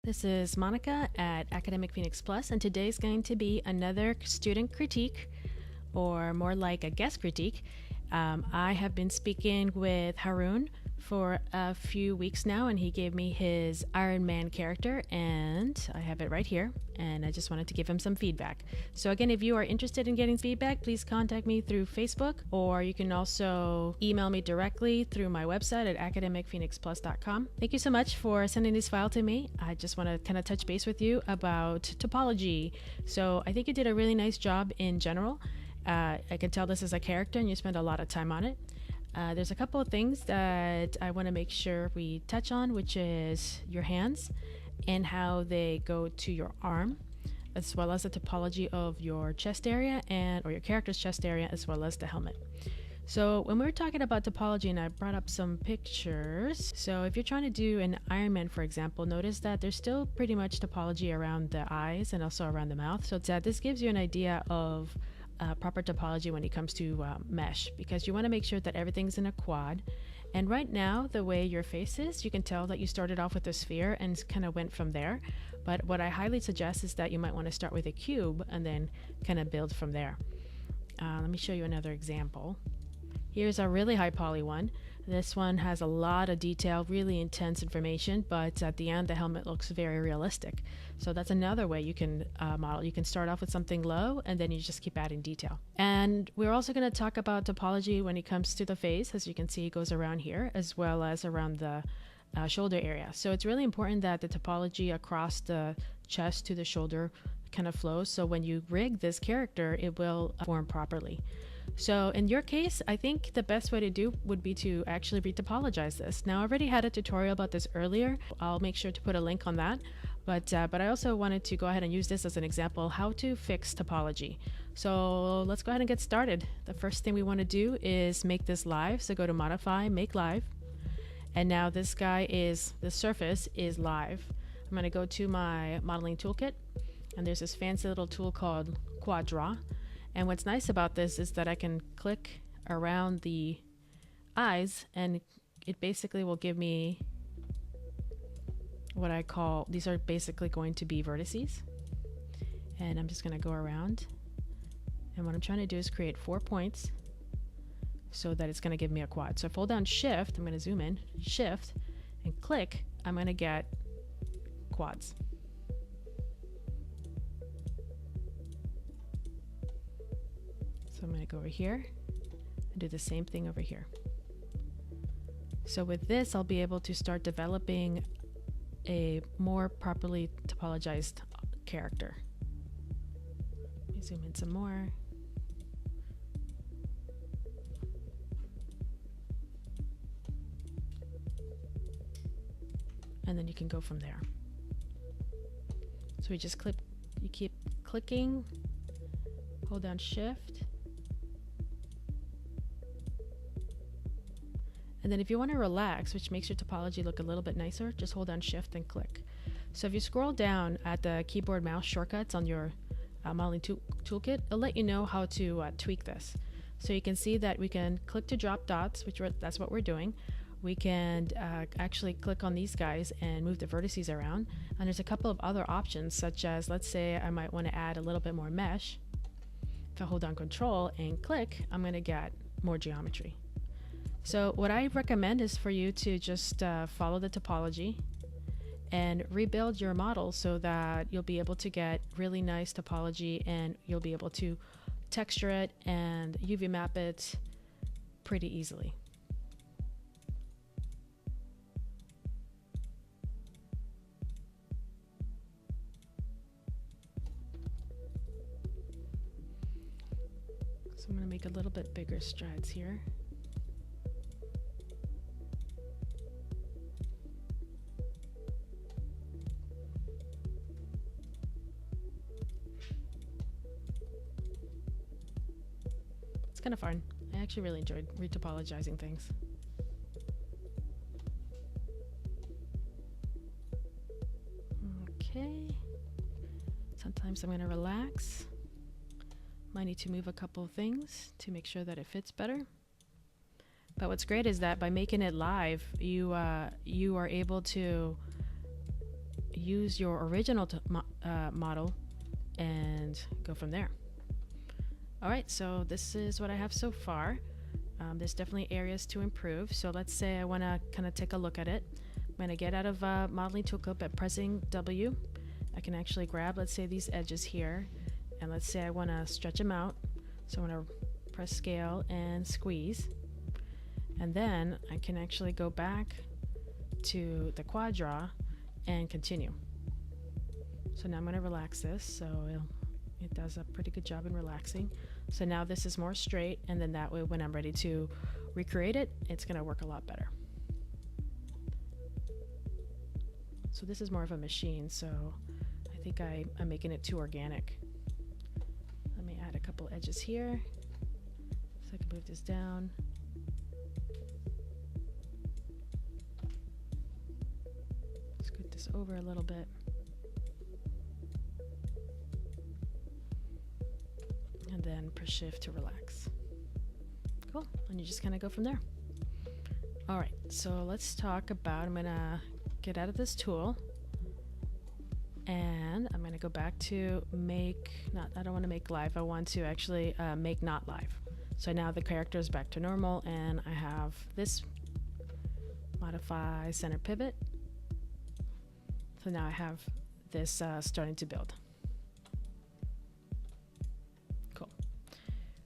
This is Monica at Academic Phoenix Plus, and today's going to be another student critique, or more like a guest critique. I have been speaking with Haroon for a few weeks now, and he gave me his Iron Man character, and I have it right here, and I just wanted to give him some feedback. So again, if you are interested in getting feedback, please contact me through Facebook, or you can also email me directly through my website at academicphoenixplus.com. Thank you so much for sending this file to me. I just want to kind of touch base with you about topology. So I think you did a really nice job in general. I can tell this is a character and you spent a lot of time on it. There's a couple of things that I want to make sure we touch on, which is your hands and how they go to your arm, as well as the topology of your chest area or your character's chest area, as well as the helmet. So when we were talking about topology, and I brought up some pictures, so if you're trying to do an Iron Man, for example, notice that there's still pretty much topology around the eyes and also around the mouth. So that this gives you an idea of proper topology when it comes to mesh, because you want to make sure that everything's in a quad. And right now, the way your face is, you can tell that you started off with a sphere and kind of went from there. But what I highly suggest is that you might want to start with a cube and then kind of build from there. Let me show you another example. Here's a really high poly one. This one has a lot of detail, really intense information, but at the end the helmet looks very realistic. So that's another way you can model. You can start off with something low and then you just keep adding detail. And we're also going to talk about topology when it comes to the face. As you can see, it goes around here as well as around the shoulder area. So it's really important that the topology across the chest to the shoulder kind of flows. So when you rig this character, it will form properly. So in your case, I think the best way to do would be to actually retopologize this. Now, I already had a tutorial about this earlier. I'll make sure to put a link on that. But I also wanted to go ahead and use this as an example, how to fix topology. So let's go ahead and get started. The first thing we want to do is make this live. So go to Modify, Make Live. And now this surface is live. I'm going to go to my modeling toolkit. And there's this fancy little tool called Quad Draw. And what's nice about this is that I can click around the eyes and it basically will give me what I call, these are basically going to be vertices. And I'm just going to go around. And what I'm trying to do is create 4 points so that it's going to give me a quad. So if I hold down Shift, I'm going to zoom in, Shift, and click, I'm going to get quads. So I'm going to go over here and do the same thing over here. So with this, I'll be able to start developing a more properly topologized character. Let me zoom in some more. And then you can go from there. So we just you keep clicking, hold down Shift. And then if you want to relax, which makes your topology look a little bit nicer, just hold down Shift and click. So if you scroll down at the keyboard mouse shortcuts on your modeling toolkit, it'll let you know how to tweak this. So you can see that we can click to drop dots, that's what we're doing. We can actually click on these guys and move the vertices around. And there's a couple of other options, such as, let's say I might want to add a little bit more mesh. If I hold down Control and click, I'm going to get more geometry. So what I recommend is for you to just follow the topology and rebuild your model so that you'll be able to get really nice topology and you'll be able to texture it and UV map it pretty easily. So I'm going to make a little bit bigger strides here. It's kind of fun. I actually really enjoyed retopologizing things. Okay. Sometimes I'm going to relax. Might need to move a couple of things to make sure that it fits better. But what's great is that by making it live, you are able to use your original model and go from there. All right, so this is what I have so far. There's definitely areas to improve. So let's say I want to kind of take a look at it. I'm going to get out of modeling toolkit by pressing W. I can actually grab, let's say, these edges here, and let's say I want to stretch them out. So I'm going to press scale and squeeze, and then I can actually go back to the quad draw and continue. So now I'm going to relax this, so it does a pretty good job in relaxing. So now this is more straight, and then that way when I'm ready to recreate it, it's going to work a lot better. So this is more of a machine, so I think I'm making it too organic. Let me add a couple edges here so I can move this down. Scoot this over a little bit. And then press shift to relax. Cool, and you just kind of go from there. All right, so let's talk about, I'm gonna get out of this tool and I'm gonna go back to I don't want to make live, I want to actually make not live. So now the character is back to normal, and I have this modify center pivot. So now I have this starting to build.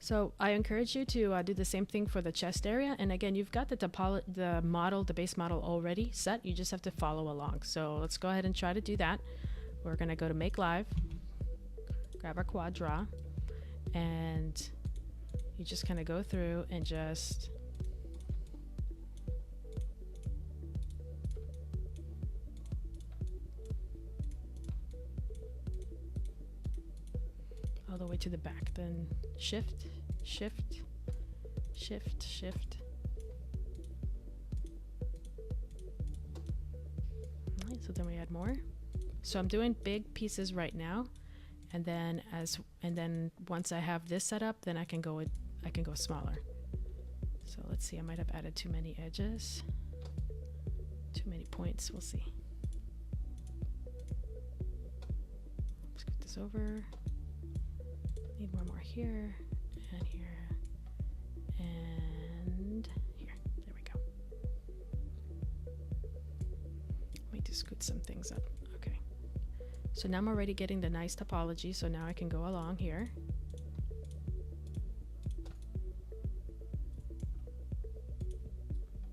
So I encourage you to do the same thing for the chest area. And again, you've got the base model already set. You just have to follow along. So let's go ahead and try to do that. We're going to go to Make Live, grab our quad draw, and you just kind of go through and just all the way to the back. Then shift, shift, shift, shift. All right, so then we add more. So I'm doing big pieces right now, and then once I have this set up, then I can go smaller. So let's see, I might have added too many edges, too many points. We'll see. Scoot this over. Need one more here and here and here. There we go. Let me just scoot some things up. Okay. So now I'm already getting the nice topology. So now I can go along here.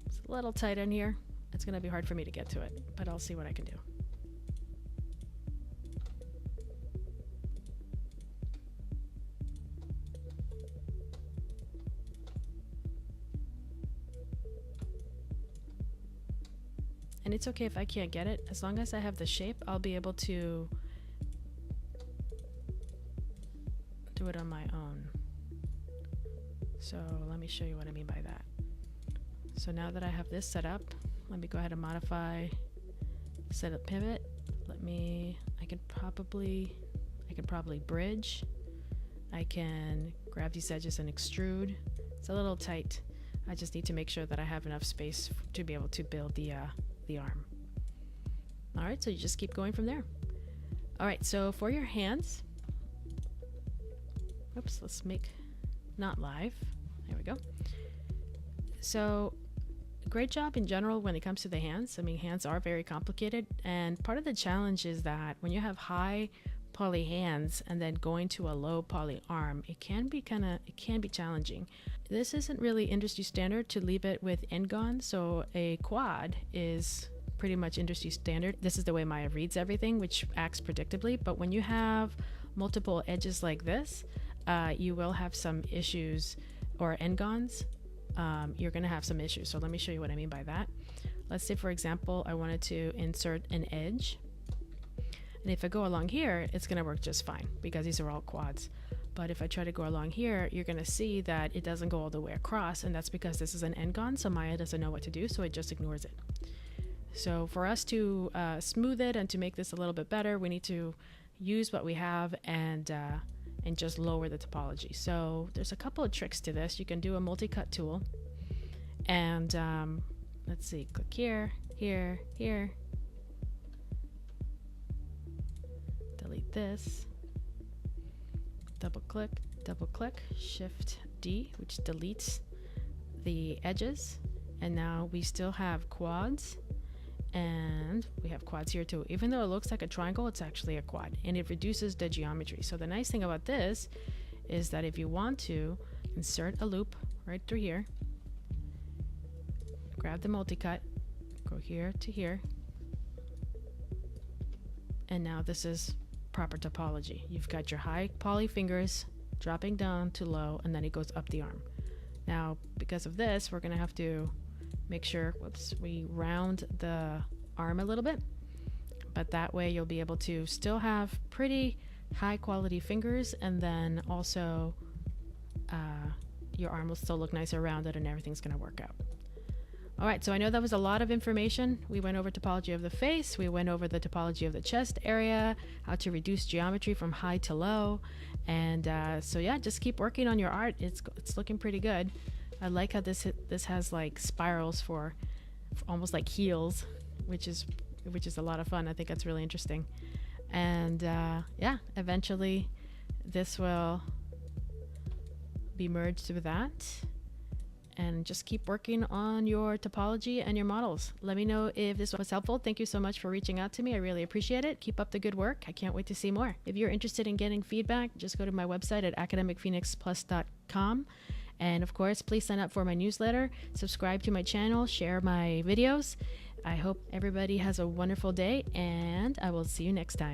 It's a little tight in here. It's going to be hard for me to get to it, but I'll see what I can do. And it's okay if I can't get it. As long as I have the shape, I'll be able to do it on my own. So let me show you what I mean by that. So now that I have this set up, let me go ahead and modify, set up pivot. I can probably bridge. I can grab these edges and extrude. It's a little tight. I just need to make sure that I have enough space to be able to build the arm. All right, so you just keep going from there. All right, so for your hands, oops, let's make not live. There we go. So great job in general when it comes to the hands. I mean, hands are very complicated, and part of the challenge is that when you have high poly hands and then going to a low poly arm, it can be challenging. This isn't really industry standard to leave it with n-gon, so a quad is pretty much industry standard. This is the way Maya reads everything, which acts predictably, but when you have multiple edges like this, you will have some issues, or n-gons, you're going to have some issues. So let me show you what I mean by that. Let's say, for example, I wanted to insert an edge, and if I go along here, it's going to work just fine because these are all quads. But if I try to go along here, you're going to see that it doesn't go all the way across, and that's because this is an n-gon, so Maya doesn't know what to do, so it just ignores it. So for us to smooth it and to make this a little bit better, we need to use what we have and just lower the topology. So there's a couple of tricks to this. You can do a multi-cut tool, and let's see, click here, here, here, this, double click, Shift D, which deletes the edges. And now we still have quads, and we have quads here too. Even though it looks like a triangle, it's actually a quad, and it reduces the geometry. So the nice thing about this is that if you want to insert a loop right through here, grab the multi-cut, go here to here, and now this is proper topology. You've got your high poly fingers dropping down to low, and then it goes up the arm. Now, because of this, we're gonna have to make sure, we round the arm a little bit, but that way you'll be able to still have pretty high quality fingers, and then also your arm will still look nice and rounded, and everything's gonna work out. All right, so I know that was a lot of information. We went over topology of the face, we went over the topology of the chest area, how to reduce geometry from high to low, and so yeah, just keep working on your art. It's looking pretty good. I like how this has like spirals for almost like heels, which is a lot of fun. I think that's really interesting. And yeah, eventually this will be merged with that. And just keep working on your topology and your models. Let me know if this was helpful. Thank you so much for reaching out to me. I really appreciate it. Keep up the good work. I can't wait to see more. If you're interested in getting feedback, just go to my website at academicphoenixplus.com. And of course, please sign up for my newsletter, subscribe to my channel, share my videos. I hope everybody has a wonderful day, and I will see you next time.